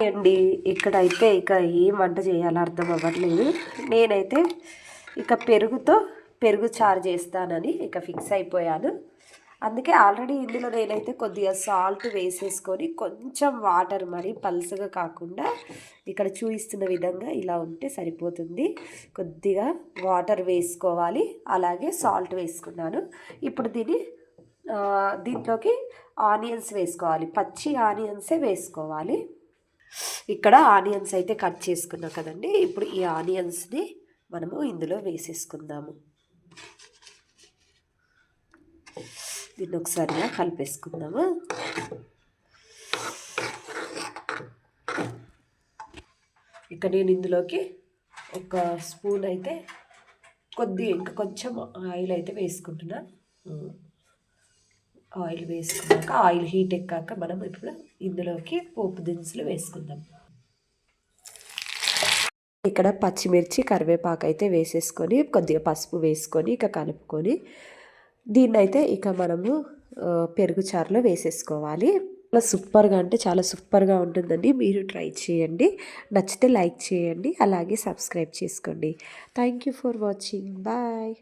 అండి ఇక్కడైతే ఇక ఏం వంట చేయాలో అర్థం అవ్వట్లేదు. నేనైతే ఇక పెరుగు చారు చేస్తానని ఇక ఫిక్స్ అయిపోయాను. అందుకే ఆల్రెడీ ఇందులో నేనైతే కొద్దిగా సాల్ట్ వేసేసుకొని కొంచెం వాటర్ మరి పలుసగా కాకుండా ఇక్కడ చూపిస్తున్న విధంగా ఇలా ఉంటే సరిపోతుంది. కొద్దిగా వాటర్ వేసుకోవాలి, అలాగే సాల్ట్ వేసుకున్నాను. ఇప్పుడు దీంట్లోకి ఆనియన్స్ వేసుకోవాలి, పచ్చి ఆనియన్సే వేసుకోవాలి. ఇక్కడ ఆనియన్స్ అయితే కట్ చేసుకున్నాం కదండి. ఇప్పుడు ఈ ఆనియన్స్ని మనము ఇందులో వేసేసుకుందాము. దీన్ని ఒకసారిగా కలిపేసుకుందాము. ఇక నేను ఇందులోకి ఒక స్పూన్ అయితే ఇంకా కొంచెం ఆయిల్ అయితే వేసుకుంటున్నా. ఆయిల్ వేసుకున్నాక ఆయిల్ హీట్ ఎక్కాక మనం ఇప్పుడు ఇందులోకి పోపు దినుసులు వేసుకుందాం. ఇక్కడ పచ్చిమిర్చి కరివేపాకు అయితే వేసేసుకొని కొద్దిగా పసుపు వేసుకొని ఇక కలుపుకొని దీన్నైతే ఇక మనము పెరుగు చారులో వేసేసుకోవాలి. చాలా సూపర్గా అంటే చాలా సూపర్గా ఉంటుందండి. మీరు ట్రై చేయండి. నచ్చితే లైక్ చేయండి, అలాగే సబ్స్క్రైబ్ చేసుకోండి. Thank you for watching. Bye.